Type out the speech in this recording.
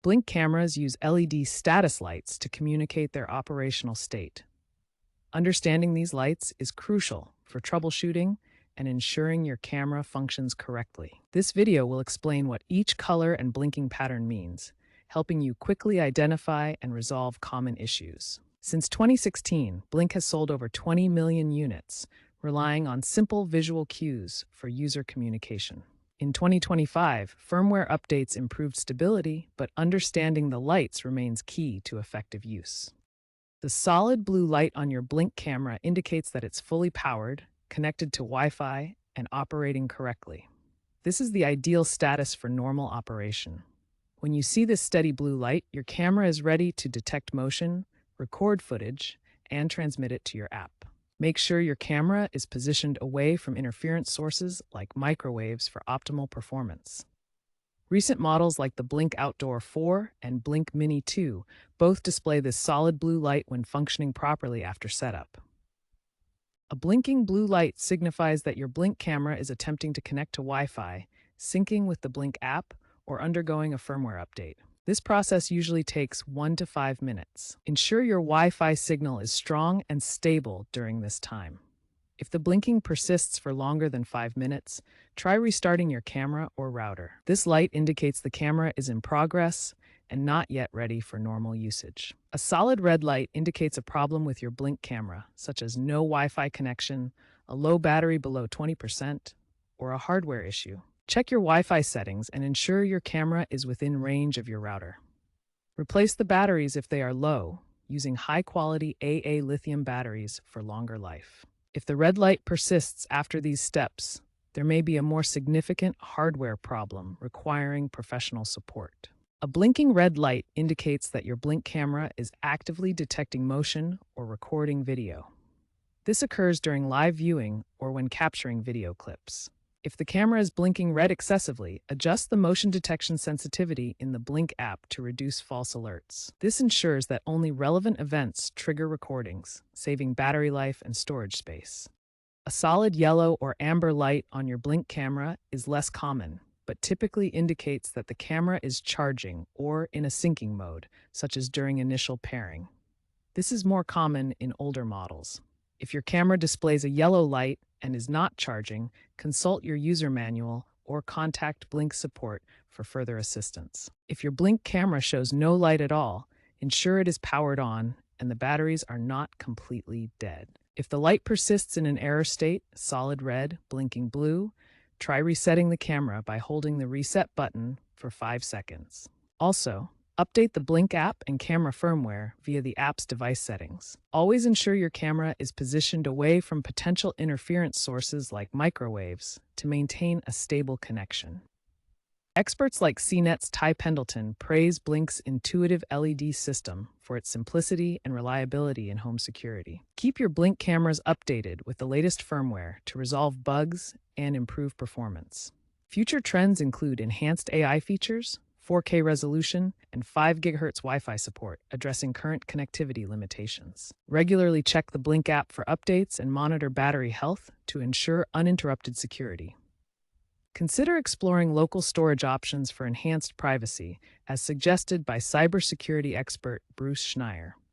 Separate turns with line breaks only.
Blink cameras use LED status lights to communicate their operational state. Understanding these lights is crucial for troubleshooting and ensuring your camera functions correctly. This video will explain what each color and blinking pattern means, helping you quickly identify and resolve common issues. Since 2016, Blink has sold over 20 million units, relying on simple visual cues for user communication. In 2025, firmware updates improved stability, but understanding the lights remains key to effective use. The solid blue light on your Blink camera indicates that it's fully powered, connected to Wi-Fi, and operating correctly. This is the ideal status for normal operation. When you see this steady blue light, your camera is ready to detect motion, record footage, and transmit it to your app. Make sure your camera is positioned away from interference sources like microwaves for optimal performance. Recent models like the Blink Outdoor 4 and Blink Mini 2 both display this solid blue light when functioning properly after setup. A blinking blue light signifies that your Blink camera is attempting to connect to Wi-Fi, syncing with the Blink app, or undergoing a firmware update. This process usually takes 1 to 5 minutes. Ensure your Wi-Fi signal is strong and stable during this time. If the blinking persists for longer than 5 minutes, try restarting your camera or router. This light indicates the camera is in progress and not yet ready for normal usage. A solid red light indicates a problem with your Blink camera, such as no Wi-Fi connection, a low battery below 20%, or a hardware issue. Check your Wi-Fi settings and ensure your camera is within range of your router. Replace the batteries if they are low, using high-quality AA lithium batteries for longer life. If the red light persists after these steps, there may be a more significant hardware problem requiring professional support. A blinking red light indicates that your Blink camera is actively detecting motion or recording video. This occurs during live viewing or when capturing video clips. If the camera is blinking red excessively, adjust the motion detection sensitivity in the Blink app to reduce false alerts. This ensures that only relevant events trigger recordings, saving battery life and storage space. A solid yellow or amber light on your Blink camera is less common, but typically indicates that the camera is charging or in a syncing mode, such as during initial pairing. This is more common in older models. If your camera displays a yellow light and is not charging, consult your user manual or contact Blink support for further assistance. If your Blink camera shows no light at all, ensure it is powered on and the batteries are not completely dead. If the light persists in an error state, solid red, blinking blue, try resetting the camera by holding the reset button for 5 seconds. Also, update the Blink app and camera firmware via the app's device settings. Always ensure your camera is positioned away from potential interference sources like microwaves to maintain a stable connection. Experts like CNET's Ty Pendleton praise Blink's intuitive LED system for its simplicity and reliability in home security. Keep your Blink cameras updated with the latest firmware to resolve bugs and improve performance. Future trends include enhanced AI features, 4K resolution, and 5 GHz Wi-Fi support, addressing current connectivity limitations. Regularly check the Blink app for updates and monitor battery health to ensure uninterrupted security. Consider exploring local storage options for enhanced privacy, as suggested by cybersecurity expert Bruce Schneier.